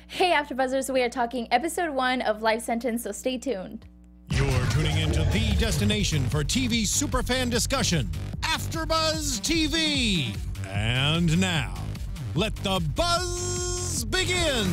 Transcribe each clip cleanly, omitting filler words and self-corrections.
Hey AfterBuzzers, we are talking episode 1 of Life Sentence, so stay tuned. You're tuning into the destination for TV superfan discussion, AfterBuzz TV. And now, let the buzz begin.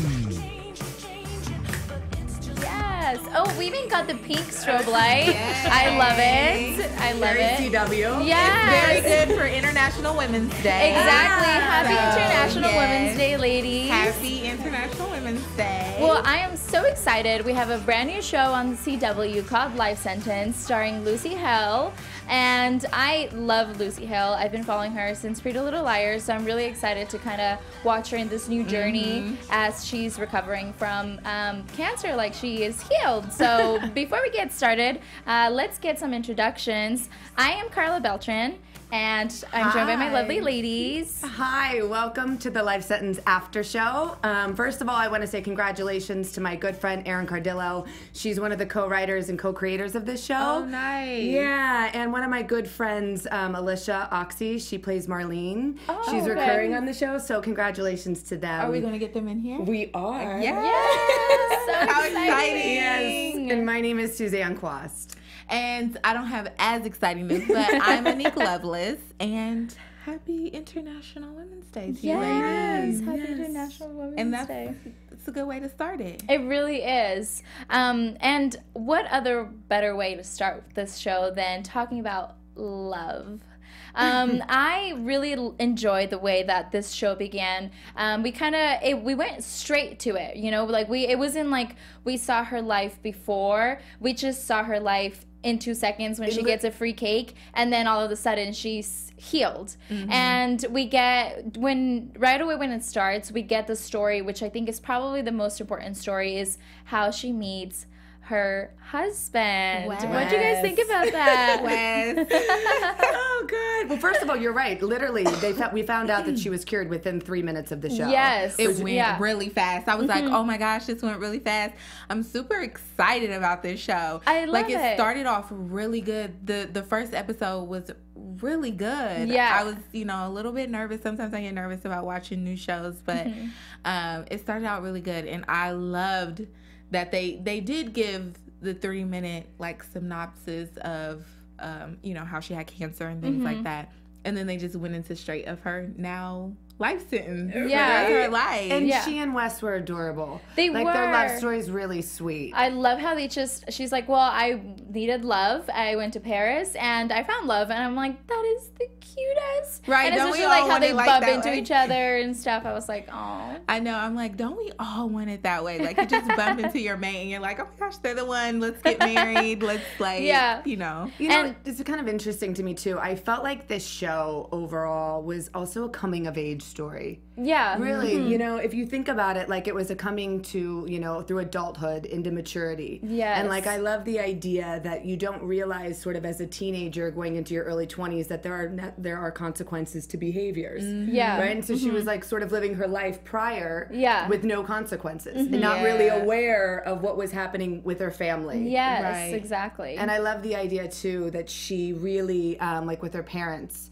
Yes. Oh, we even got the pink strobe light. Yay. I love it. I love it. CW. Yes. It's very good for International Women's Day. Exactly. Happy International Women's Day, ladies. Happy International Women's Day. Well, I am so excited. We have a brand new show on the CW called Life Sentence, starring Lucy Hale. And I love Lucy Hale. I've been following her since Pretty Little Liars, so I'm really excited to kind of watch her in this new journey as she's recovering from cancer, like she is healed. So before we get started, let's get some introductions. I am Karla Beltran, and I'm joined by my lovely ladies. Hi, welcome to the Life Sentence After Show. First of all, I want to say congratulations to my good friend Erin Cardillo. She's one of the co-writers and co-creators of this show. Oh, nice. Yeah, and one of my good friends, Alicia Oxy, she plays Marlene. Oh, she's recurring on the show, so congratulations to them. Are we going to get them in here? We are. Yes, so How exciting. exciting. Yes, and my name is Suzanne Quast. And I don't have as exciting news, but I'm Monique Loveless. And happy International Women's Day to you ladies. Happy International Women's Day. That's a good way to start it. It really is. And what other better way to start this show than talking about love? I really enjoyed the way that this show began. We went straight to it, you know, like it wasn't like we saw her life before. We just saw her life in 2 seconds when she gets a free cake, and then all of a sudden she's healed. And we get, right away when it starts, we get the story, which I think is probably the most important story, is how she meets her husband. Wes. What do you guys think about that? Wes. Oh, good. Well, first of all, you're right. Literally, we found out that she was cured within 3 minutes of the show. Yes. It went really fast. I was like, oh my gosh, this went really fast. I'm super excited about this show. I love it. It started off really good. The first episode was really good. Yeah. I was, a little bit nervous. Sometimes I get nervous about watching new shows, but it started out really good. And I loved that they did give the 3-minute synopsis of how she had cancer and things like that, and then they just went into straight of her now life sentence. Yeah, her life. And she and Wes were adorable. They were. Their love story is really sweet. I love how she's like, well, I needed love. I went to Paris and I found love, and I'm like, that is the cutest. Right? And don't especially we like all how want they it like bump that into way? each other and stuff. I was like, oh. I know. I'm like, don't we all want it that way? Like, you just bump into your mate and you're like, oh my gosh, they're the one. Let's get married. Let's You know, it's kind of interesting to me too. I felt like this show overall was also a coming of age story. Yeah. Really, if you think about it, it was a coming to, through adulthood into maturity. Yes. And I love the idea that you don't realize sort of as a teenager going into your early 20s that there are consequences to behaviors. Yeah. Right? And so she was sort of living her life prior with no consequences and not Yeah. really aware of what was happening with her family. Yes, Right. exactly. And I love the idea too that she really, with her parents,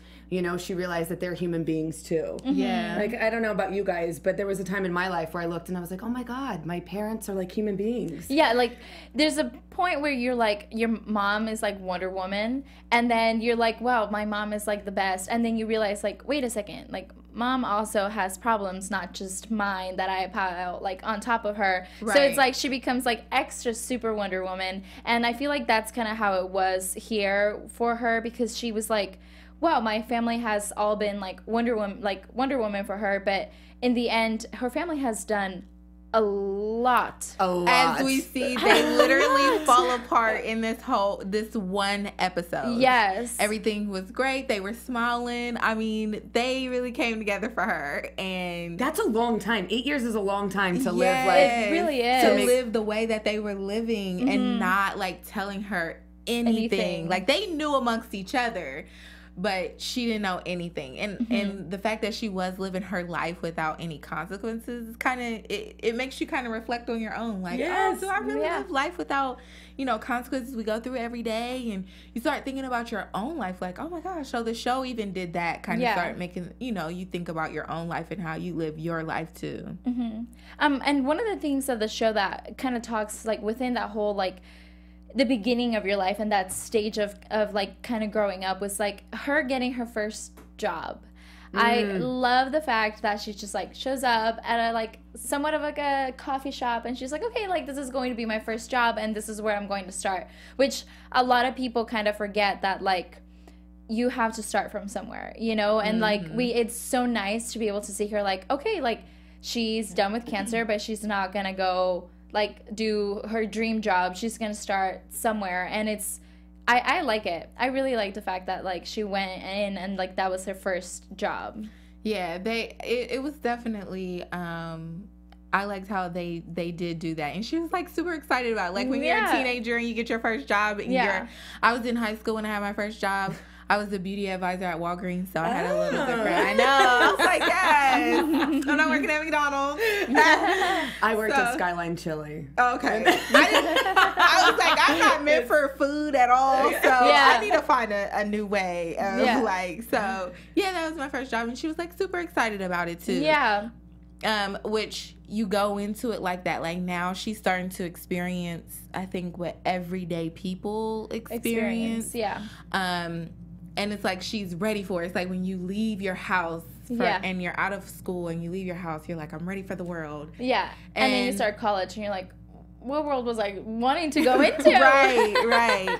she realized that they're human beings too. Yeah. I don't know about you guys, but there was a time in my life where I looked and I was like, oh my God, my parents are like human beings. Yeah, there's a point where you're like, your mom is like Wonder Woman, and then you're like, wow, my mom is like the best, and then you realize wait a second, mom also has problems, not just mine that I pile on top of her. Right. So it's she becomes extra super Wonder Woman, and I feel like that's kind of how it was here for her, because she was like, wow, my family has all been Wonder Woman for her, but in the end, her family has done a lot. As we see, they literally fall apart in this one episode. Yes. Everything was great. They were smiling. I mean, they really came together for her. And that's a long time. 8 years is a long time to live. It really is. To live the way that they were living and not telling her anything. They knew amongst each other. but she didn't know anything. And the fact that she was living her life without any consequences is kind of, it makes you kind of reflect on your own. Like, oh, do I really live life without, you know, consequences we go through every day? And you start thinking about your own life, like, oh my gosh. So the show even did that, kind of start making, you know, you think about your own life and how you live your life too. And one of the things of the show that kind of talks, like, within that whole, like, the beginning of your life and that stage of like kind of growing up was like her getting her first job. I love the fact that she just like shows up at a like somewhat of like a coffee shop and she's like, okay, like this is going to be my first job and this is where I'm going to start, which a lot of people kind of forget that like you have to start from somewhere, you know. And like it's so nice to be able to see her like, okay, like she's done with cancer, but she's not gonna go like do her dream job. She's gonna start somewhere, and it's I like it. I really like the fact that like she went in and like that was her first job. Yeah, it was definitely I liked how they did do that, and she was like super excited about it. Like when you're a teenager and you get your first job, and I was in high school when I had my first job. I was the beauty advisor at Walgreens, so I had a little different. I know. I was like, yes. I'm not working at McDonald's. I worked at Skyline Chili. Okay. I was like, I'm not meant for food at all, so I need to find a new way. Like, so, yeah, that was my first job, and she was, like, super excited about it, too. Yeah. Which you go into it like that. Like, now she's starting to experience, I think, what everyday people experience. Yeah. And it's like she's ready for it. It's like when you leave your house and you're out of school and you leave your house, you're like, I'm ready for the world. Yeah. And then you start college and you're like, what world was I wanting to go into? Right.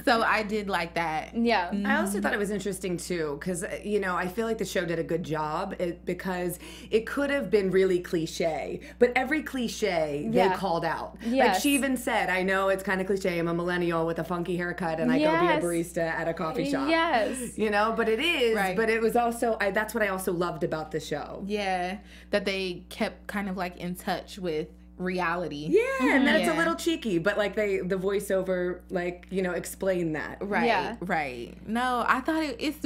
So I did like that. Yeah. I also thought it was interesting, too, because, you know, I feel like the show did a good job because it could have been really cliche, but every cliche they called out. Yes. Like she even said, I know it's kind of cliche, I'm a millennial with a funky haircut and I go be a barista at a coffee shop. Yes. You know, but it is, but it was also, that's what I also loved about the show. Yeah, that they kept kind of like in touch with reality. Yeah, and that's a little cheeky, but like the voiceover, like, you know, explain that. Right. No, I thought it's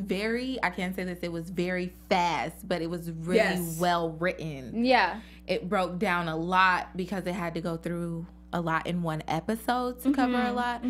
very, I can't say this, it was very fast, but it was really well written. Yeah. It broke down a lot because it had to go through a lot in one episode to cover a lot.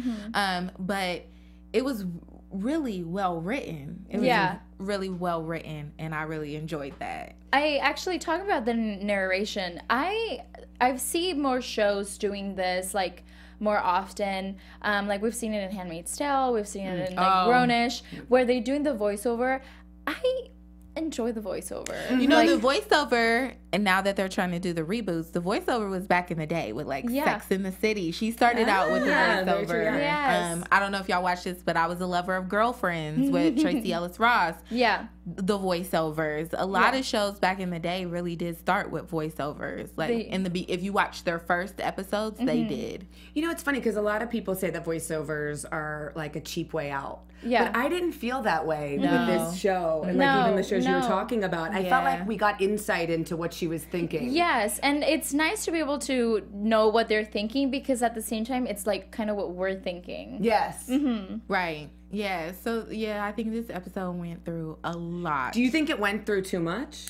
But it was really well written. It was really well written, and I really enjoyed that. I actually talk about the narration. I've seen more shows doing this like more often. Like we've seen it in Handmaid's Tale, we've seen it in like Grownish, where they're doing the voiceover. I enjoy the voiceover. You know, like, the voiceover, and now that they're trying to do the reboots, the voiceover was back in the day with like Sex in the City. She started out with the voiceover. Yes. I don't know if y'all watched this, but I was a lover of Girlfriends with Tracy Ellis Ross. Yeah. The voiceovers. A lot of shows back in the day really did start with voiceovers. Like if you watch their first episodes, they did. You know, it's funny because a lot of people say that voiceovers are like a cheap way out. Yeah. But I didn't feel that way with this show. And like even the shows you were talking about. I felt like we got insight into what she was thinking. Yes, and it's nice to be able to know what they're thinking because at the same time, it's like kind of what we're thinking. Yes. Right. Yeah. So, I think this episode went through a lot. Do you think it went through too much?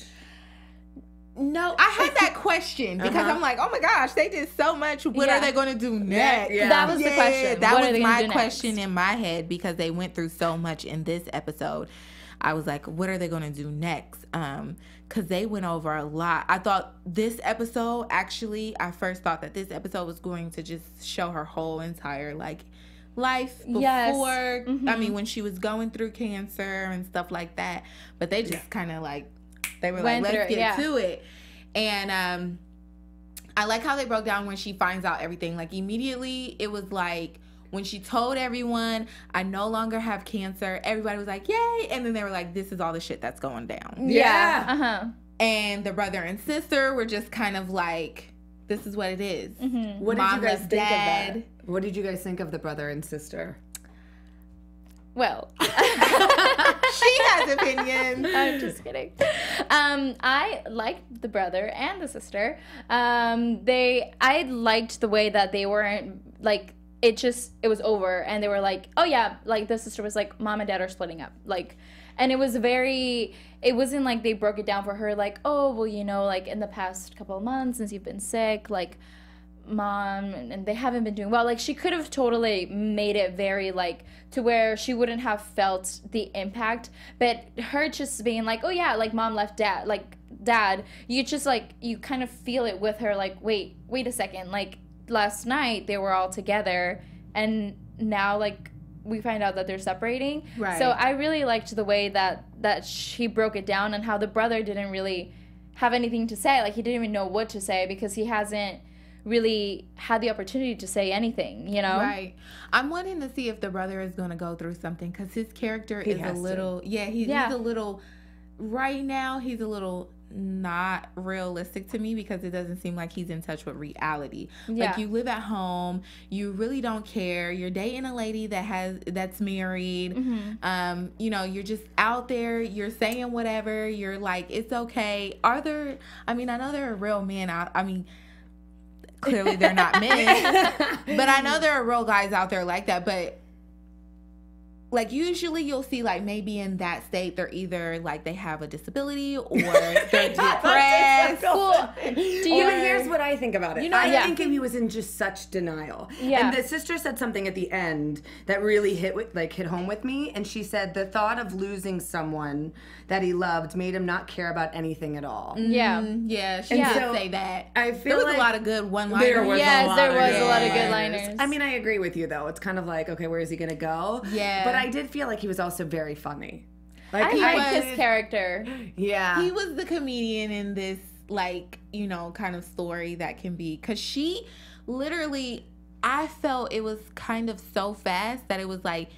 No, I had that question because I'm like, oh my gosh, they did so much. What are they going to do next? Yeah. That was the question. That was my question in my head because they went through so much in this episode. I was like, what are they going to do next? Because they went over a lot. I thought this episode, I first thought that this episode was going to just show her whole entire like life before. I mean, when she was going through cancer and stuff like that. But they just kind of like, they were like, let's get to it. And I like how they broke down when she finds out everything. Like immediately, it was like when she told everyone, I no longer have cancer, everybody was like, yay. And then they were like, this is all the shit that's going down. Yeah. And the brother and sister were just kind of like, this is what it is. What did you guys think of that? What did you guys think of the brother and sister? Well, she has opinions. I'm just kidding. I liked the brother and the sister. I liked the way that they weren't like. it was over, and they were like, oh yeah, like the sister was like, mom and dad are splitting up, like, and it wasn't like they broke it down for her like, oh well, you know, like in the past couple of months since you've been sick, like mom and they haven't been doing well. Like she could have totally made it very like to where she wouldn't have felt the impact, but her just being like, oh yeah, like mom left dad, you just like, you kind of feel it with her, like wait a second, like last night they were all together and now like we find out that they're separating. Right. So I really liked the way that she broke it down, and how the brother didn't really have anything to say. Like he didn't even know what to say because he hasn't really had the opportunity to say anything, you know? Right. I'm wanting to see if the brother is going to go through something, because his character is a little, he's a little, right now he's a little not realistic to me, because it doesn't seem like he's in touch with reality. Like you live at home, you really don't care, you're dating a lady that's married, you know, you're just out there, you're saying whatever, you're like, it's okay. I know there are real men out, clearly they're not men, but I know there are real guys out there like that. But like usually you'll see like maybe in that state they're either like they have a disability or they're depressed. Here's what I think about it. You know, I think he was in just such denial. Yeah. And the sister said something at the end that really hit home with me. And she said the thought of losing someone that he loved made him not care about anything at all. Yeah. Yeah, she did say that. I feel there was a lot of good one-liners. There was a lot of good liners. I mean, I agree with you though. It's kind of like, okay, where is he gonna go? Yeah. But I did feel like he was also very funny. Like, I like his character. Yeah. He was the comedian in this, like, you know, kind of story that can be, because she literally, I felt it was kind of so fast that it was like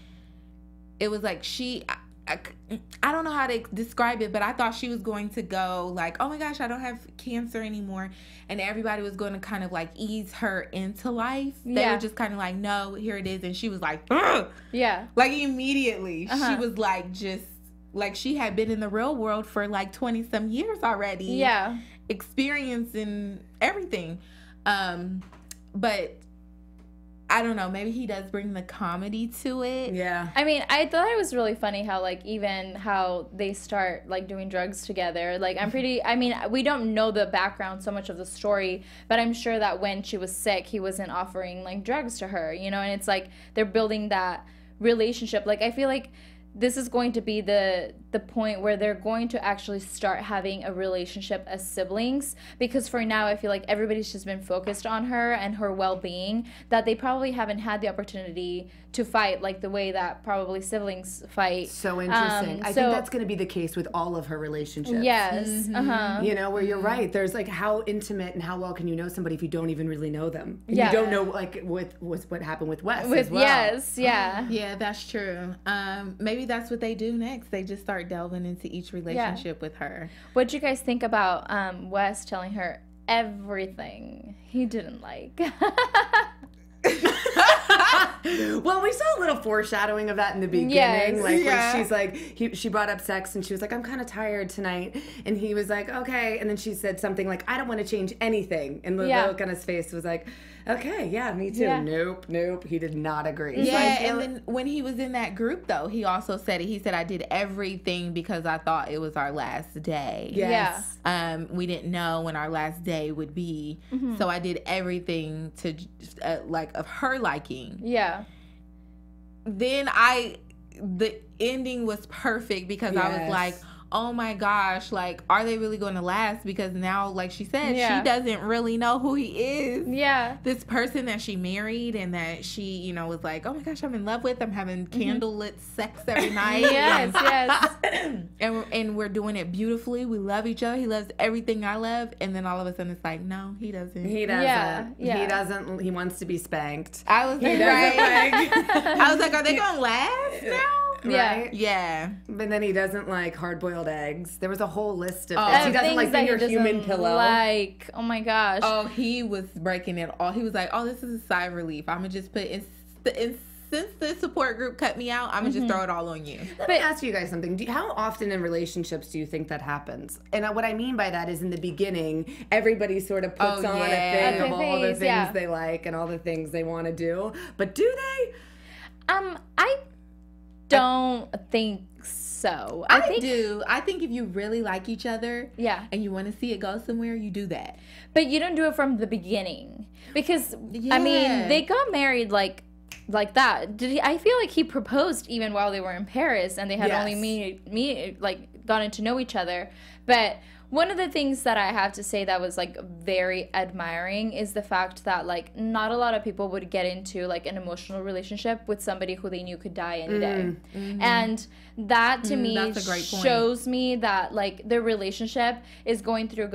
she, I don't know how to describe it, but I thought she was going to go like, oh my gosh, I don't have cancer anymore. And everybody was going to kind of like ease her into life. They were just kind of like, no, here it is. And she was like, ugh! Yeah. Like immediately, she was like, just like she had been in the real world for like 20 some years already. Yeah. Experiencing everything. But I don't know, maybe he does bring the comedy to it. Yeah. I mean, I thought it was really funny how, like, even how they start, like, doing drugs together. Like, we don't know the background so much of the story, but I'm sure that when she was sick, he wasn't offering, like, drugs to her, you know? And it's like they're building that relationship. Like, I feel like this is going to be the point where they're going to actually start having a relationship as siblings, because for now I feel like everybody's just been focused on her and her well-being, that they probably haven't had the opportunity to fight like the way that probably siblings fight. So interesting. I think that's going to be the case with all of her relationships. Yes. You know, where you're right. There's like, how intimate and how well can you know somebody if you don't even really know them? And you don't know like what happened with Wes as well. Yes, yeah. Yeah, that's true. Maybe that's what they do next. They just start delving into each relationship with her. What'd you guys think about Wes telling her everything he didn't like? Well, we saw a little foreshadowing of that in the beginning. Where she's like, she brought up sex and she was like, I'm kind of tired tonight. And he was like, okay. And then she said something like, I don't want to change anything. And the look on his face was like, okay, yeah, me too. Yeah. Nope. He did not agree. Yeah, and then when he was in that group, though, he also said it. He said, I did everything because I thought it was our last day. Yes. Yeah. We didn't know when our last day would be. So I did everything to, like, of her liking. Yeah. Then the ending was perfect because I was like, oh my gosh, like, are they really going to last? Because now, like she said, she doesn't really know who he is. Yeah. This person that she married and that she, you know, was like, oh my gosh, I'm in love with. I'm having candlelit sex every night. Yes. And we're doing it beautifully. We love each other. He loves everything I love. And then all of a sudden it's like, no, he doesn't. He doesn't. Yeah. He doesn't. He wants to be spanked. I was like, I was like, are they going to last now? Right? Yeah. But then he doesn't like hard-boiled eggs. There was a whole list of things. He doesn't like being your human pillow. Like, oh my gosh. Oh, he was breaking it all. He was like, oh, this is a sigh of relief. I'm going to just put since the support group cut me out, I'm gonna just throw it all on you. Let me ask you guys something. How often in relationships do you think that happens? And what I mean by that is in the beginning, everybody sort of puts on a thing of all the things they like and all the things they want to do. But do they? I don't think so. I do. I think if you really like each other, and you want to see it go somewhere, you do that. But you don't do it from the beginning because I mean they got married like that. I feel like he proposed even while they were in Paris and they had only gotten to know each other. But one of the things that I have to say that was like very admiring is the fact that like not a lot of people would get into like an emotional relationship with somebody who they knew could die any day. And that to me shows me that like their relationship is going to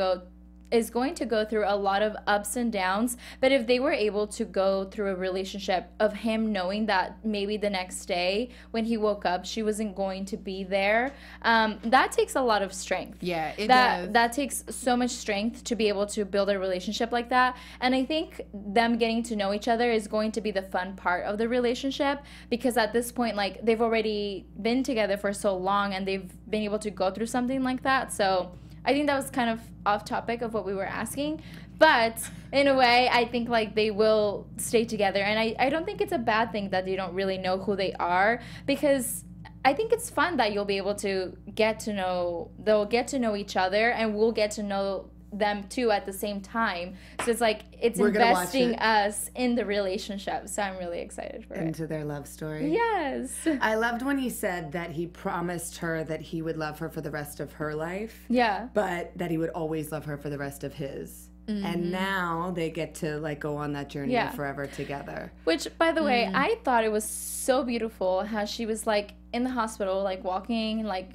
go through a lot of ups and downs, but if they were able to go through a relationship of him knowing that maybe the next day when he woke up she wasn't going to be there, that takes a lot of strength. It does. That takes so much strength to be able to build a relationship like that. And I think them getting to know each other is going to be the fun part of the relationship, because at this point like they've already been together for so long and they've been able to go through something like that. So I think that was kind of off topic of what we were asking, but in a way, I think like they will stay together, and I don't think it's a bad thing that they don't really know who they are, because I think it's fun that you'll be able to they'll get to know each other, and we'll get to know them too at the same time. So it's like we're investing us in the relationship. So I'm really excited for into their love story. Yes. I loved when he said that he promised her that he would love her for the rest of her life. Yeah. But that he would always love her for the rest of his. And now they get to like go on that journey forever together. Which, by the way, I thought it was so beautiful how she was like in the hospital, like walking, like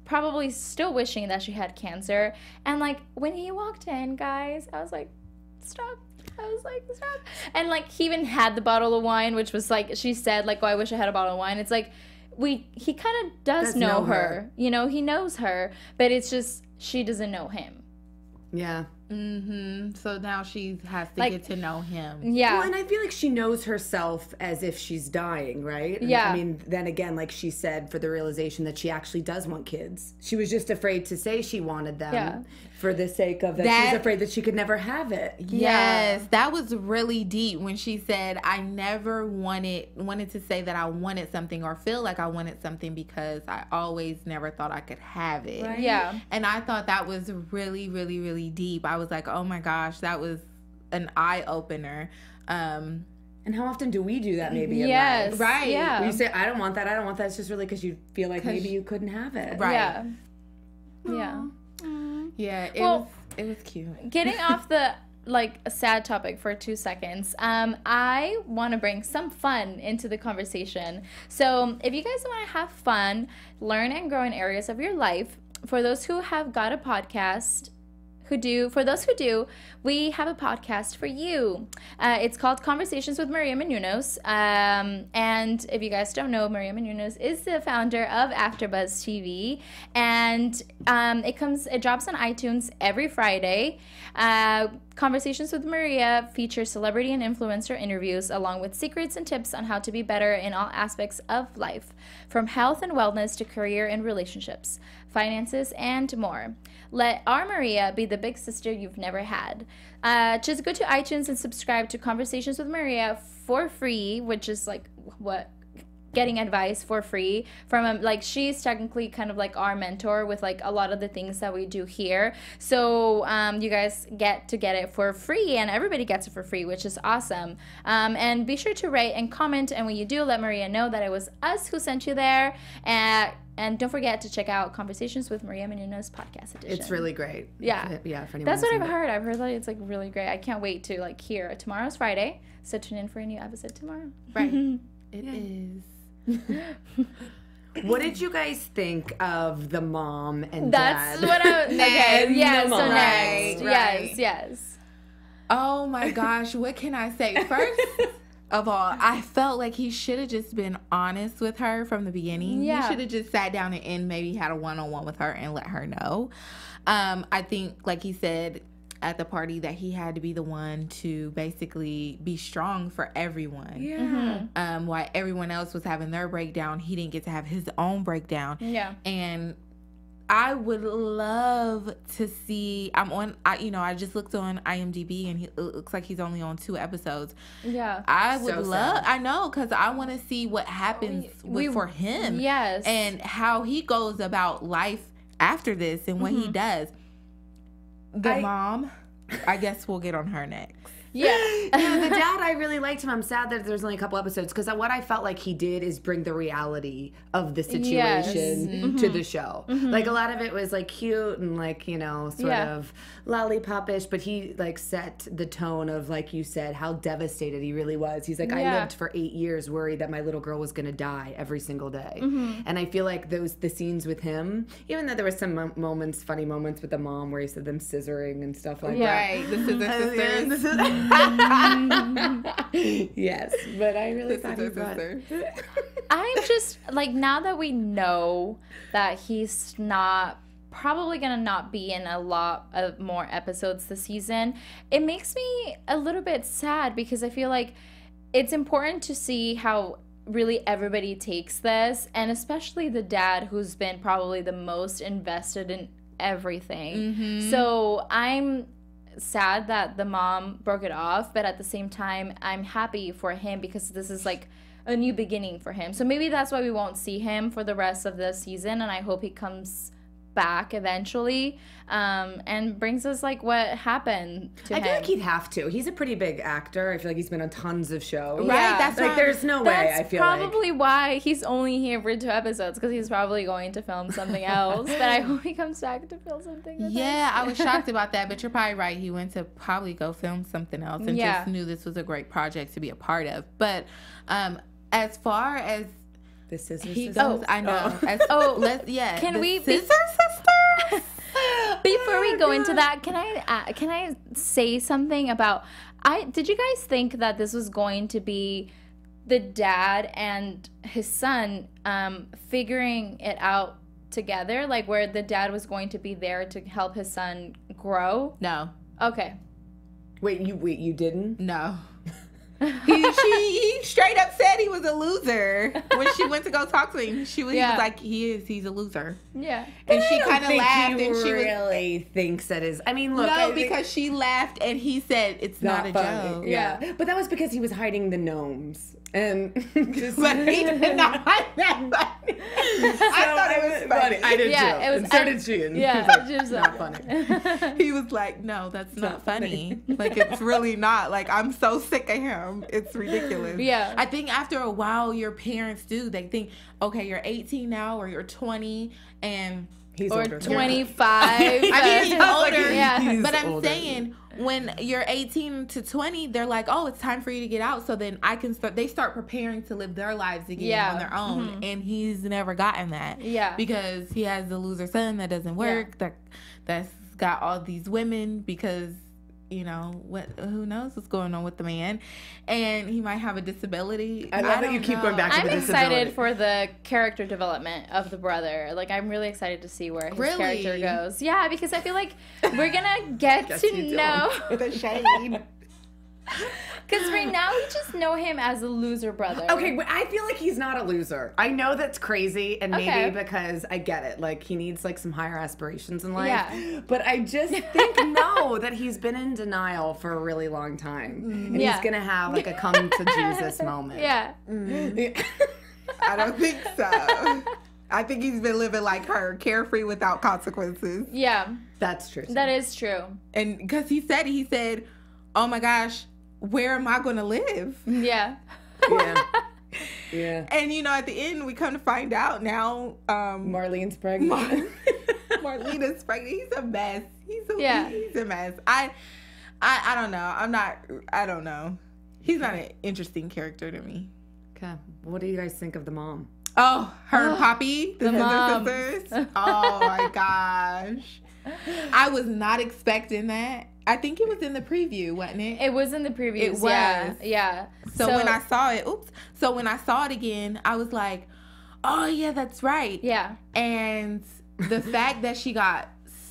probably still wishing that she had cancer. And like when he walked in, guys, I was like, stop. I was like, stop. And like he even had the bottle of wine, which was like, she said like, oh, I wish I had a bottle of wine. It's like he kind of does know her. You know, he knows her, but it's just she doesn't know him. Yeah. So now she has to get to know him. Yeah. Well, and I feel like she knows herself as if she's dying, right? And yeah. I mean, then again, like she said, for the realization that she actually does want kids. She was just afraid to say she wanted them for the sake of that she's afraid that she could never have it. Yes, that was really deep when she said, I never wanted to say that I wanted something or feel like I wanted something because I always never thought I could have it. Right. Yeah. And I thought that was really, really, really deep. I was like, oh my gosh, that was an eye-opener. And how often do we do that maybe in yes, life? Right. Yeah. When you say, I don't want that, it's just really because you feel like maybe you couldn't have it. Right. Yeah. Yeah. Yeah, it was cute. Getting off the a sad topic for 2 seconds, I want to bring some fun into the conversation. So if you guys want to have fun, learn and grow in areas of your life, for those who have got a podcast, for those who do, we have a podcast for you. It's called Conversations with Maria Menounos. And if you guys don't know, Maria Menounos is the founder of AFTERBUZZ TV. And it drops on iTunes every Friday. Conversations with Maria features celebrity and influencer interviews along with secrets and tips on how to be better in all aspects of life, from health and wellness to career and relationships, finances, and more. Let our Maria be the big sister you've never had. Just go to iTunes and subscribe to Conversations with Maria for free, which is getting advice for free from she's technically kind of like our mentor with a lot of the things that we do here. So you guys get it for free, and everybody gets it for free, which is awesome. And be sure to rate and comment, and when you do, let Maria know that it was us who sent you there. And don't forget to check out Conversations with Maria Menounos podcast edition. It's really great. Yeah. Yeah. For anyone that's what I've heard. I've heard that it's really great. I can't wait to hear. Tomorrow's Friday, so tune in for a new episode tomorrow. Right. It is. What did you guys think of the mom and dad? That's what I was... Okay, yes, so Right. next. Yes. Oh my gosh, what can I say? First of all, I felt like he should have just been honest with her from the beginning. Yeah. He should have just sat down and maybe had a one-on-one with her and let her know. I think, like he said, at the party that he had to be the one to basically be strong for everyone. Yeah. While everyone else was having their breakdown, he didn't get to have his own breakdown. Yeah. And I would love to see. I just looked on IMDb, and it looks like he's only on 2 episodes. Yeah. I would So love. sad. I know, because I want to see what happens for him. Yes. And how he goes about life after this, and what he does. The mom, I guess we'll get on her next. Yeah. The dad, I really liked him. I'm sad that there's only a couple episodes, because what I felt like he did is bring the reality of the situation to the show. Like, a lot of it was like cute and like, sort of lollipopish, but he like set the tone of, like you said, how devastated he really was. He's like, I lived for 8 years worried that my little girl was going to die every single day. And I feel like the scenes with him, even though there were some funny moments with the mom where he said them scissoring and stuff like that. Right. The Scissor Sisters. Yes, but I really thought he brought. I'm just like, now that we know that he's probably gonna not be in a lot of more episodes this season, it makes me a little bit sad, because I feel like it's important to see how really everybody takes this, and especially the dad, who's been probably the most invested in everything. So I'm sad that the mom broke it off, but at the same time I'm happy for him, because this is like a new beginning for him. So maybe that's why we won't see him for the rest of the season, and I hope he comes back eventually, and brings us like what happened to him. I feel like he'd have to. He's a pretty big actor. I feel like he's been on tons of shows. Right, that's like, there's no way, I feel That's probably why he's only here for 2 episodes, because he's probably going to film something else. But I hope he comes back to film something with us. I was shocked about that, but you're probably right. He went to probably go film something else, and just knew this was a great project to be a part of. But as far as the Scissor he Sisters? goes, I know. Can we Scissor Sisters? Before we go into that, can I say something about? Did you guys think that this was going to be the dad and his son figuring it out together, like where the dad was going to be there to help his son grow? No. Okay. Wait, you didn't? No. He straight up said he was a loser when she went to go talk to him. He was like, he's a loser. Yeah. And she kind of laughed, and she really thinks that is. I mean, look. No, because she laughed, and he said it's not a funny. joke. Yeah, but that was because he was hiding the gnomes. And but he did not hide that. I thought it was funny. I did too. It was, and so did she. And yeah, he was like, not funny. He was like, no, that's not funny. Like, it's really not. Like, I'm so sick of him. It's ridiculous. Yeah. I think after a while, your parents do. They think, okay, you're 18 now, or you're 20, and... He's or older. 25. I mean, he's older. Yeah. But I'm older. saying, when you're 18 to 20, they're like, oh, it's time for you to get out. So then they start preparing to live their lives again on their own. And he's never gotten that. Yeah. Because he has the loser son that doesn't work, that's got all these women, because, who knows what's going on with the man. And he might have a disability. I love that you keep going back to the disability. I'm excited for the character development of the brother. Like, I'm really excited to see where his character goes. Yeah, because I feel like we're gonna get to know the shade. Because right now we just know him as a loser brother. Okay, but I feel like he's not a loser. I know that's crazy, and maybe because I get it. Like, he needs like some higher aspirations in life. Yeah. But I just think that he's been in denial for a really long time, and he's gonna have like a come to Jesus moment. Yeah. I don't think so. I think he's been living like her, carefree without consequences. Yeah. That's true. That is true. And because he said, oh my gosh, where am I going to live? Yeah. Yeah. And, at the end, we come to find out now. Marlene's pregnant. Marlene is pregnant. He's a mess. He's a mess. I don't know. I don't know. He's not an interesting character to me. Okay. What do you guys think of the mom? Oh, her and Poppy, the mom. sisters. Oh my gosh. I was not expecting that. I think it was in the preview, wasn't it? It was in the previews. It was. Yeah. So when I saw it again, I was like, oh yeah, that's right. Yeah. And the fact that she got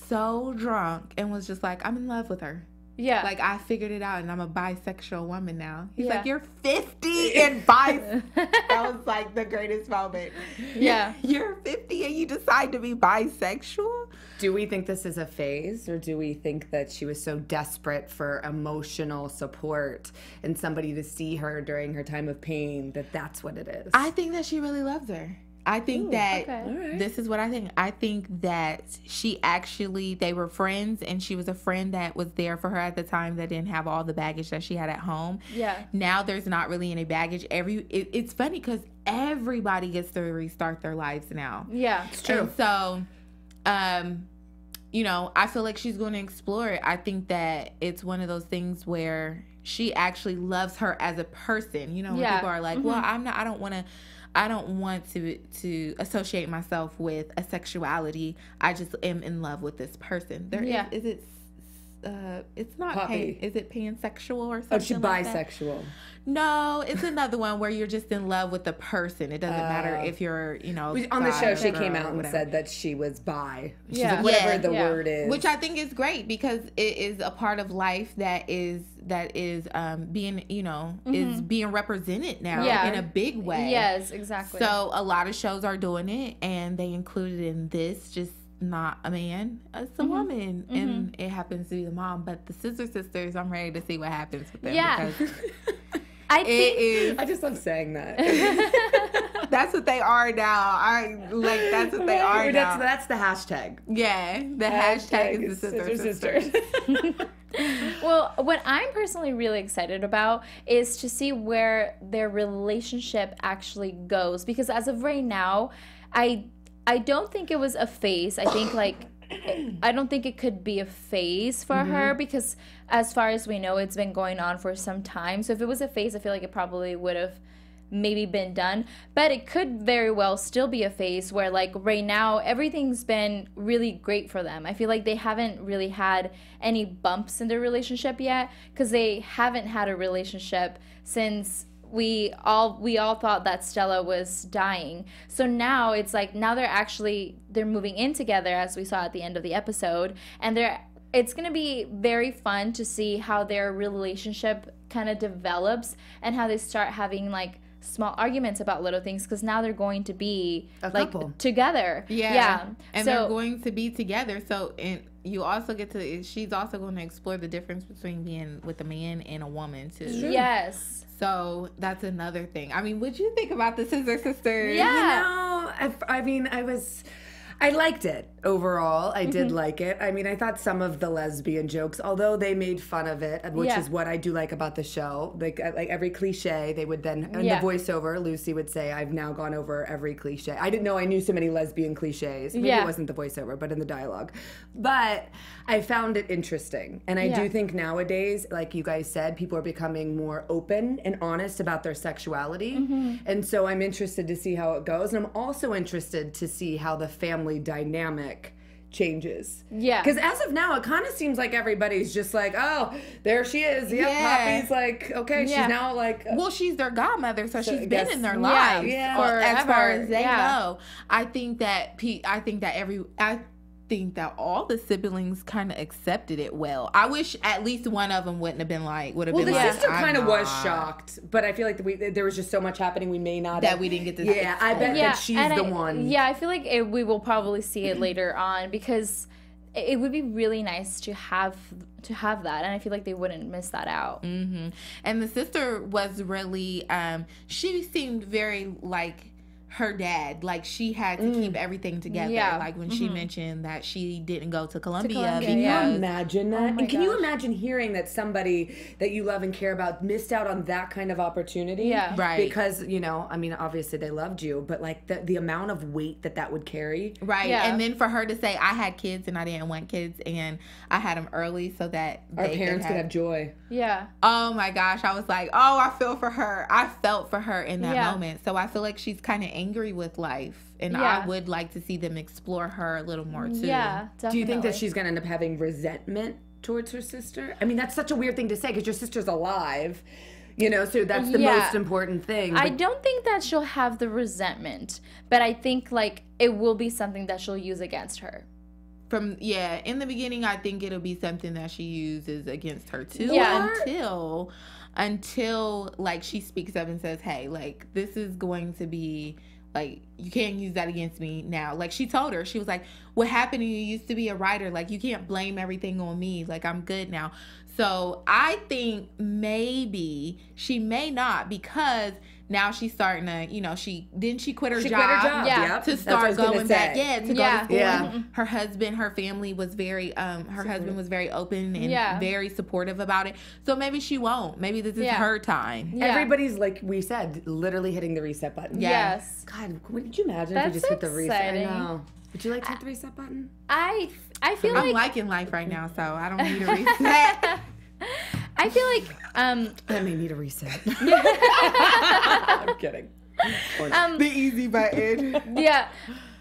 so drunk and was just like, I'm in love with her. Yeah. Like, I figured it out and I'm a bisexual woman now. He's like, you're 50 and that was like the greatest moment. Yeah. You're 50 and you decide to be bisexual? Do we think this is a phase, or do we think that she was so desperate for emotional support and somebody to see her during her time of pain that that's what it is? I think that she really loves her. I think this is what I think. I think that they were friends, and she was a friend that was there for her at the time that didn't have all the baggage that she had at home. Yeah. Now there's not really any baggage. It's funny because everybody gets to restart their lives now. Yeah, it's true. And so, I feel like she's going to explore it. I think that it's one of those things where she actually loves her as a person. When people are like, well, I don't want to associate myself with a sexuality. I just am in love with this person. It's not is it pansexual or something? Oh, she's bisexual. No, it's another one where you're just in love with the person. It doesn't matter if you're, on the show, she came out and said that she was bi. She's like, whatever the word is. Which I think is great because it is a part of life that is being, is being represented now in a big way. Yes, exactly. So a lot of shows are doing it, and they included in this just not a man, it's a woman, and it happens to be the mom. But the Scissor Sisters, I'm ready to see what happens with them. Yeah. Because I just love saying that. That's what they are now. That's what they are now. That's the hashtag. Yeah, the hashtag is the Scissor Sisters. Well, what I'm personally really excited about is to see where their relationship actually goes, because as of right now, I don't think it was a phase. I think I don't think it could be a phase for her, because as far as we know, it's been going on for some time. So if it was a phase, I feel like it probably would have maybe been done. But it could very well still be a phase where right now everything's been really great for them. I feel like they haven't really had any bumps in their relationship yet, because they haven't had a relationship since we all thought that Stella was dying. So now it's now they're moving in together, as we saw at the end of the episode, and it's going to be very fun to see how their relationship kind of develops and how they start having small arguments about little things, because now they're going to be a couple together. And they're going to be together. So, and you also she's also going to explore the difference between being with a man and a woman too. Yes. So that's another thing. I mean, what'd you think about the Scissor Sisters? Yeah. I liked it overall. I did like it. I mean, I thought some of the lesbian jokes, although they made fun of it, which is what I do like about the show. Like every cliche, they would then, in the voiceover, Lucy would say, I've now gone over every cliche. I didn't know I knew so many lesbian cliches. Maybe it wasn't the voiceover, but in the dialogue. But I found it interesting. And I do think nowadays, like you guys said, people are becoming more open and honest about their sexuality. And so I'm interested to see how it goes. And I'm also interested to see how the family dynamic changes. Yeah. Because as of now, it kind of seems like everybody's just like, oh, there she is. Yep, Poppy's okay, she's now well, she's their godmother, so she's been in their lives as far as they know. I think that all the siblings kind of accepted it well. I wish at least one of them would have been like, the sister kind of was shocked, but I feel like there was just so much happening we may not we didn't get to see. I bet that she's the one. Yeah, I feel like we will probably see it later on, because it would be really nice to have that, and I feel like they wouldn't miss that out. And the sister was really she seemed very like her dad, she had to keep everything together. When she mentioned that she didn't go to Columbia. Can you imagine that? And can you imagine hearing that somebody that you love and care about missed out on that kind of opportunity? Yeah. Right. Because, I mean, obviously they loved you, but the amount of weight that would carry. Right. Yeah. And then for her to say, I had kids and I didn't want kids, and I had them early so that our parents could have joy. Yeah. Oh my gosh. I was like, oh, I feel for her. I felt for her in that moment. So I feel like she's kind of angry with life, and I would like to see them explore her a little more too. Yeah, definitely. Do you think that she's going to end up having resentment towards her sister? I mean, that's such a weird thing to say, because your sister's alive, so that's the most important thing. I don't think that she'll have the resentment, but I think it will be something that she'll use against her. in the beginning, I think it'll be something that she uses against her too. Yeah. Until like she speaks up and says, hey, like this is going to be like, you can't use that against me now. Like she told her, she was like, what happened to you? You used to be a writer. Like you can't blame everything on me. Like I'm good now. So I think maybe she may not, because now she's starting to, you know, she quit her job. Yeah. To start going back. Yeah, to go to school. Yeah. Her husband, her family was very, husband was very open and very supportive about it. So maybe she won't. Maybe this is her time. Yeah. Everybody's, like we said, literally hitting the reset button. Yes. God, could you imagine if we just hit the reset? I know. Would you like to hit the reset button? I feel I'm like liking life right now, so I don't need a reset. I feel like I may need a reset. I'm kidding. The easy button. yeah,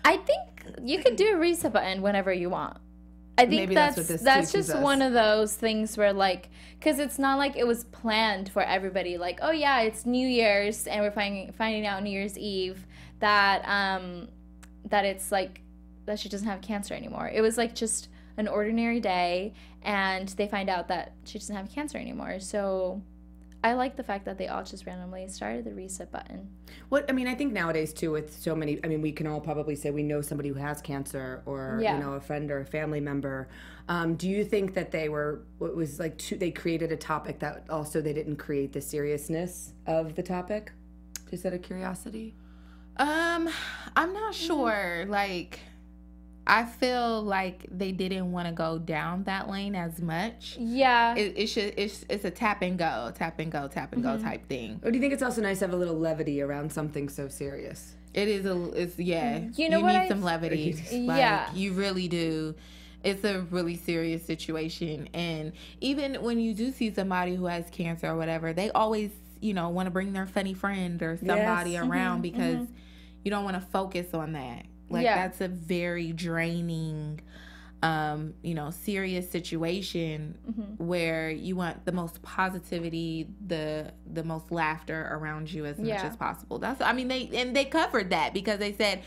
I think you could do a reset button whenever you want. I think Maybe that's what this that's teaches just us. one of those things where, like, because it's not like it was planned for everybody. Like, oh yeah, it's New Year's and we're finding out New Year's Eve that that it's like that she doesn't have cancer anymore. It was like just an ordinary day, and they find out that she doesn't have cancer anymore. So I like the fact that they all just randomly started the reset button. What I mean, I think nowadays too, with so many, I mean, we can all probably say we know somebody who has cancer, or you know, a friend or a family member. Do you think that they were, what was like, they created a topic that also they didn't create the seriousness of the topic? Just out of curiosity. I'm not sure. Like, I feel like they didn't want to go down that lane as much. Yeah. It's a tap and go type thing. Or do you think it's also nice to have a little levity around something so serious? It is You know what, need some levity. Yeah. Like, you really do. It's a really serious situation, and even when you do see somebody who has cancer or whatever, they always, you know, want to bring their funny friend or somebody around, because you don't want to focus on that. Like, that's a very draining, you know, serious situation where you want the most positivity, the most laughter around you as much as possible. That's, I mean, they covered that, because they said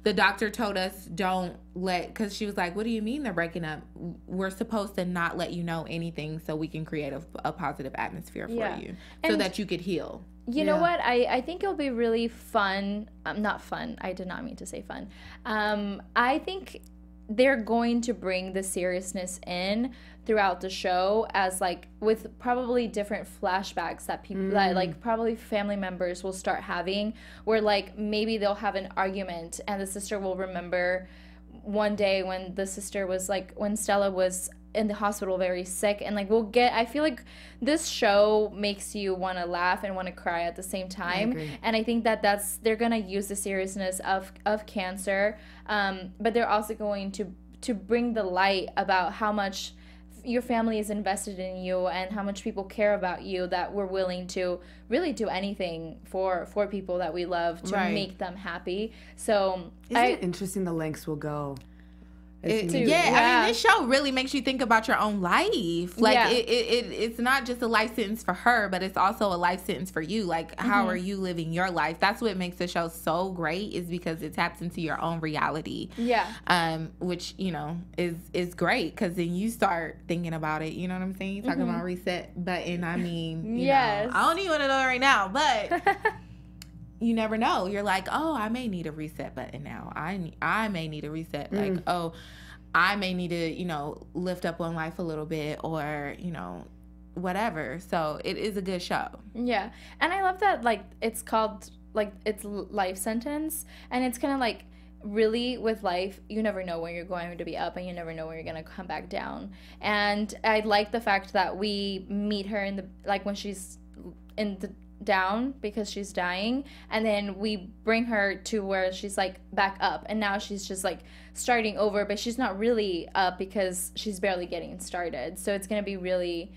the doctor told us because she was like, what do you mean they're breaking up? We're supposed to not let you know anything so we can create a positive atmosphere for you so that you could heal. You know what? I think it'll be really fun. Not fun. I did not mean to say fun. I think they're going to bring the seriousness in throughout the show, as like with probably different flashbacks that people that like probably family members will start having, where like maybe they'll have an argument and the sister will remember one day when the sister was like, when Stella was in the hospital very sick, and like I feel like this show makes you want to laugh and want to cry at the same time. And I think that they're gonna use the seriousness of cancer, but they're also going to bring the light about how much your family is invested in you and how much people care about you, that we're willing to really do anything for people that we love to make them happy. So isn't it interesting the lengths will go? I mean, this show really makes you think about your own life. Like, it's not just a life sentence for her, but it's also a life sentence for you. Like, how are you living your life? That's what makes the show so great, is because it taps into your own reality. Yeah. Which, you know, is great, because then you start thinking about it. You know what I'm saying? Talking about reset button. I mean, you know, I don't even want to know right now, but you never know. You're like, oh, I may need a reset button now. I may need a reset. Like, oh, I may need to, you know, lift up on life a little bit, or, you know, whatever. So it is a good show. Yeah. And I love that, like, it's called, like, it's life sentence. And it's kind of like, really, with life, you never know when you're going to be up, and you never know when you're going to come back down. And I like the fact that we meet her in the, like, when she's in the down because she's dying, and then we bring her to where she's like back up, and now she's just like starting over, but she's not really up because she's barely getting started. So it's gonna be really,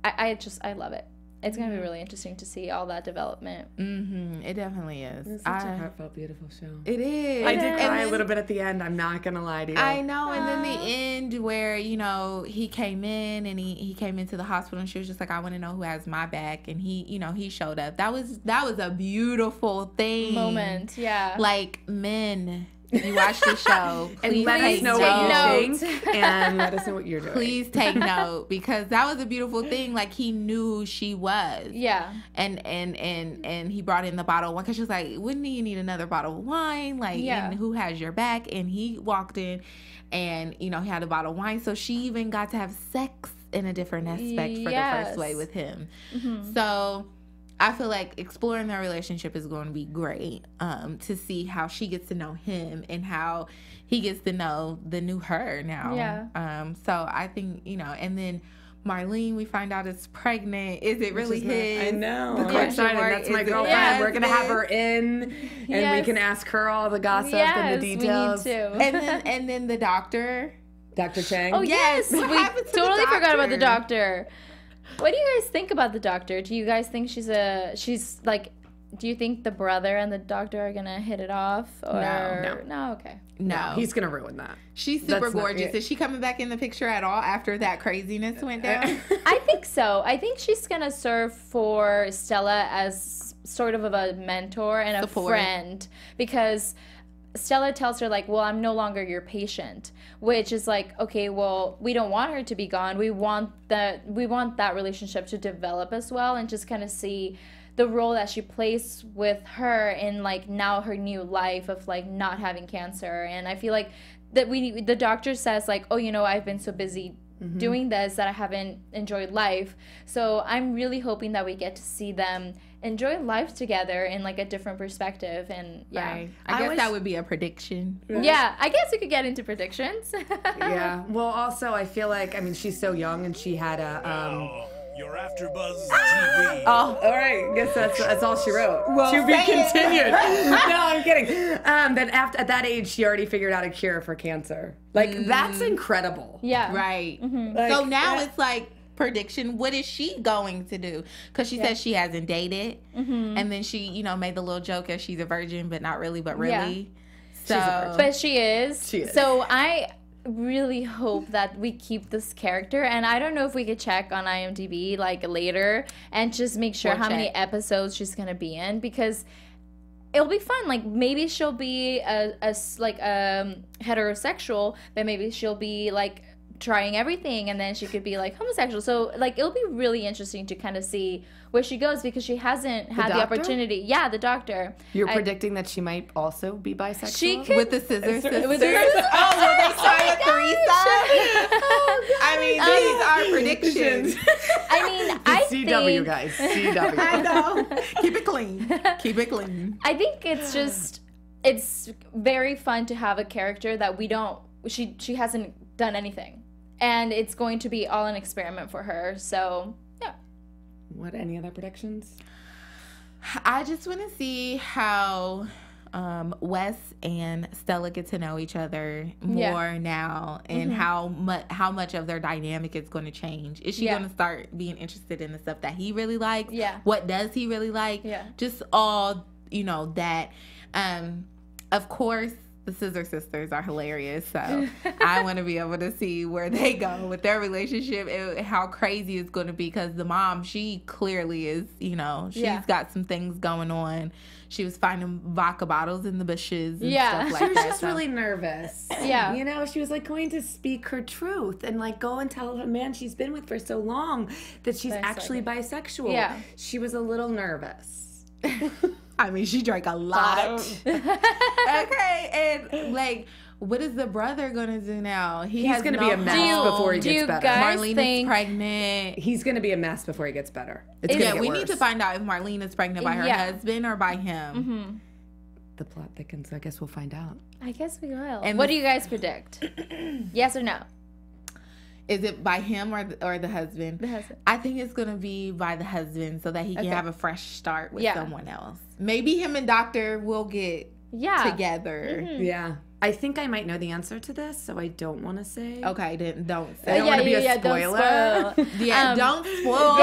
I love it. It's going to be really interesting to see all that development. It definitely is. It's such a heartfelt, beautiful show. It is. I did cry a little bit at the end. I'm not going to lie to you. I know. And then the end where, you know, he came in and he came into the hospital, and she was just like, I want to know who has my back. And he, you know, he showed up. That was a beautiful thing. Moment, yeah. Like, men, you watch the show, and let us know what you think, and let us know what you're doing. Please take note, because that was a beautiful thing. Like, he knew who she was. Yeah. And he brought in the bottle of wine, because she was like, wouldn't you need another bottle of wine? Like, and who has your back? And he walked in, and, you know, he had a bottle of wine. So she even got to have sex in a different aspect for the first way with him. So I feel like exploring their relationship is going to be great, to see how she gets to know him and how he gets to know the new her now. Yeah. So I think, you know, and then Marlene, we find out, is pregnant. Is it really his? I know. The question mark, that's my is it girlfriend. yes, We're going to have her in, and we can ask her all the gossip and the details. We need to. And then the doctor. Dr. Chang? Oh, yes. We totally forgot about the doctor. What do you guys think about the doctor? Do you guys think she's like, do you think the brother and the doctor are going to hit it off? Or... No, okay. No. He's going to ruin that. She's super gorgeous. Is she coming back in the picture at all after that craziness went down? I think so. I think she's going to serve for Stella as sort of a mentor and a friend, because Stella tells her, like, well, I'm no longer your patient, which is like, okay, well, we don't want her to be gone. We want that relationship to develop as well, and just kind of see the role that she plays with her in, like, now her new life of, like, not having cancer. And I feel like that the doctor says, like, oh, you know, I've been so busy doing this that I haven't enjoyed life. So I'm really hoping that we get to see them enjoy life together in, like, a different perspective. And I guess that would be a prediction. Yeah, I guess we could get into predictions. Yeah. Well, also, I feel like, I mean, she's so young, and she had a Your AfterBuzz TV. Oh, all right. Guess that's all she wrote. Well, to be continued. No, I'm kidding. Then at that age, she already figured out a cure for cancer. Like, that's incredible. Yeah. Right. Like, so now it's like, prediction, what is she going to do? Because she says she hasn't dated, and then she, you know, made the little joke as she's a virgin, but not really, but really. So, but she is. She is. So I really hope that we keep this character, and I don't know if we could check on IMDb, like, later, and just make sure how many episodes she's gonna be in, because it'll be fun. Like, maybe she'll be a heterosexual, but maybe she'll be, like, trying everything, and then she could be, like, homosexual. So, like, it'll be really interesting to kind of see where she goes, because she hasn't had the opportunity. Yeah, the doctor. You're predicting that she might also be bisexual? She could, with the scissors. With the will they start a threesome? I mean, these are predictions. I mean, I CW, think, guys. CW. I know. Keep it clean. Keep it clean. I think it's very fun to have a character that she hasn't done anything. And it's going to be all an experiment for her. So, yeah. What, any other predictions? I just want to see how Wes and Stella get to know each other more now, and how much of their dynamic is going to change. Is she going to start being interested in the stuff that he really likes? Yeah. What does he really like? Yeah. Just all, you know, that. Of course, the Scissor Sisters are hilarious, so I want to be able to see where they go with their relationship and how crazy it's going to be, because the mom, she clearly is, you know, she's got some things going on. She was finding vodka bottles in the bushes and stuff like that. She was just really nervous. Yeah. You know, she was, like, going to speak her truth and, like, go and tell a man she's been with for so long that she's actually bisexual. Yeah. She was a little nervous. I mean, she drank a lot. Okay, and, like, what is the brother gonna do now? He's gonna be a mess before he gets better. Marlene is pregnant. He's gonna be a mess before he gets better. It's gonna get we worse. need to find out if Marlene is pregnant by her husband or by him. The plot thickens. I guess we'll find out. I guess we will. And what do you guys predict? Yes or no? Is it by him or the husband? The husband. I think it's going to be by the husband, so that he can have a fresh start with someone else. Maybe him and Doctor will get together. Yeah. I think I might know the answer to this, so I don't want to say. Okay, then don't say. I don't want to be a spoiler. Don't spoil. Don't spoil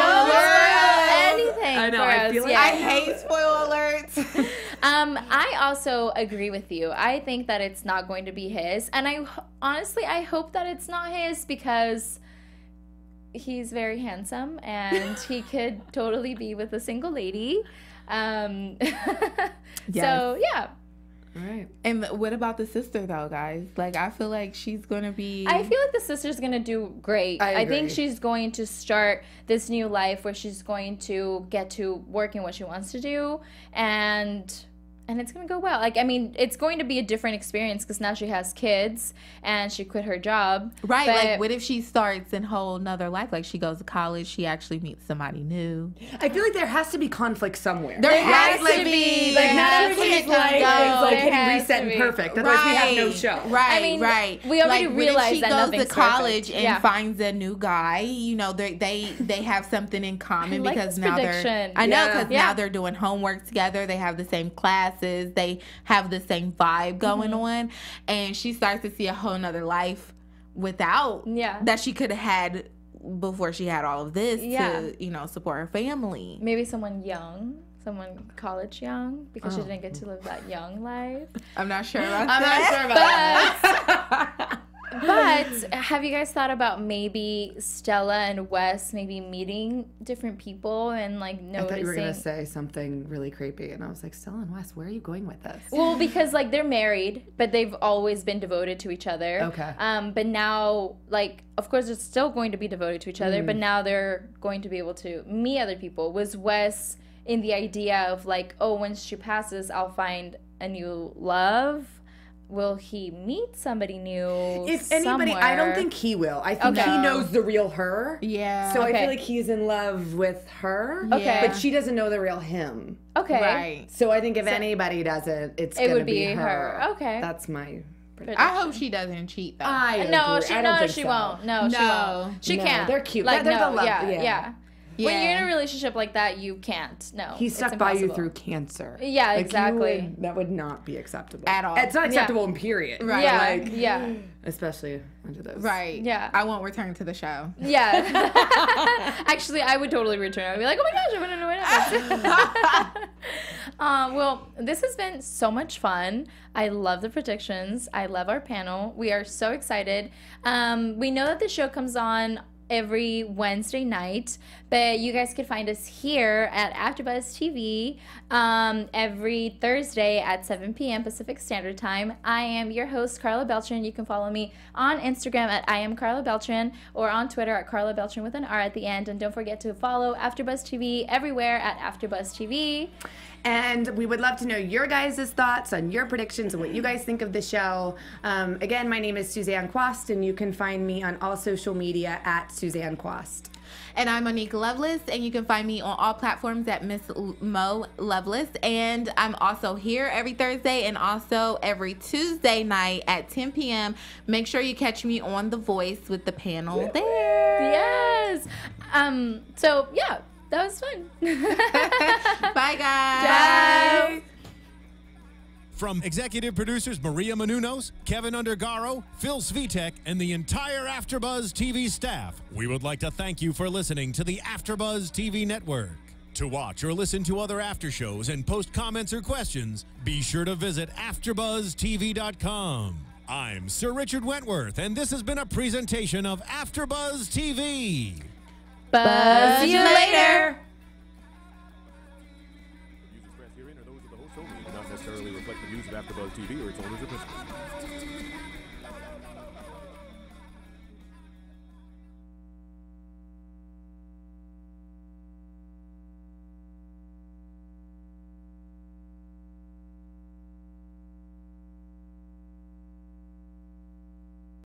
anything. I know. For I us. feel like I hate spoil alerts. I also agree with you. I think that it's not going to be his, and I hope that it's not his, because he's very handsome and he could totally be with a single lady. So yeah. Right. And what about the sister, though, guys? Like, I feel like she's going to be... I feel like the sister's going to do great. I think she's going to start this new life where she's going to get to work in what she wants to do, and it's going to go well. Like, I mean, it's going to be a different experience because now she has kids and she quit her job. Right. Like, what if she starts a whole nother life? Like, she goes to college, she actually meets somebody new. I feel like there has to be conflict somewhere. There has to be. Like, not everything's like hitting reset and perfect. Otherwise, we have no show. Right, I mean, right. we already like, realized that nothing's perfect. She goes to college and finds a new guy. You know, they have something in common because now they're... I know, because now they're doing homework together. They have the same classes. They have the same vibe going on. And she starts to see a whole nother life without that she could have had before she had all of this to, you know, support her family. Maybe someone young. Someone college young because she didn't get to live that young life. I'm not sure about that. But have you guys thought about maybe Stella and Wes maybe meeting different people and like noticing? I thought you were going to say something really creepy, and I was like, Stella and Wes, where are you going with this? Well, because like they're married, but they've always been devoted to each other. Okay. But now, like, of course, they're still going to be devoted to each other, but now they're going to be able to meet other people. Was Wes in the idea of like, oh, when she passes, I'll find a new love? Will he meet somebody new? If anybody, somewhere? I don't think he will. I think he knows the real her. Yeah. So I feel like he's in love with her. Okay. But she doesn't know the real him. Okay. Right. So I think if anybody doesn't, it would be her. Okay. That's my prediction. I hope she doesn't cheat, though. No, she won't. No, she won't. She can't. They're cute. Like, they're no, the love. Yeah. When you're in a relationship like that, you can't. No. He stuck by you through cancer. Yeah, like exactly. That would not be acceptable. At all. It's not acceptable in period. Right. Yeah. Like, especially under those. Right. Yeah. I won't return to the show. Yeah. Actually, I would totally return. I'd be like, oh my gosh, I want to know what happens. Well, this has been so much fun. I love the predictions. I love our panel. We are so excited. We know that the show comes on every Wednesday night, but you guys can find us here at AfterBuzz TV every Thursday at 7 p.m. Pacific Standard Time. I am your host, Karla Beltran. You can follow me on Instagram at I am Karla Beltran or on Twitter at Karla Beltran with an R at the end. And don't forget to follow AfterBuzz TV everywhere at AfterBuzz TV. And we would love to know your guys' thoughts on your predictions and what you guys think of the show. Again, my name is Suzanne Quast, and you can find me on all social media at Suzanne Quast. And I'm Monique Loveless, and you can find me on all platforms at Miss Mo Loveless. And I'm also here every Thursday and also every Tuesday night at 10 p.m. Make sure you catch me on The Voice with the panel there. Yes. So, yeah. That was fun. Bye, guys. Bye. From executive producers Maria Menounos, Kevin Undergaro, Phil Svitek, and the entire AfterBuzz TV staff, we would like to thank you for listening to the AfterBuzz TV network. To watch or listen to other after shows and post comments or questions, be sure to visit AfterBuzzTV.com. I'm Sir Richard Wentworth, and this has been a presentation of AfterBuzz TV. Buzz you later. The views expressed herein are those of the host only and do not necessarily reflect the views of AfterBuzz TV or its owners or principals.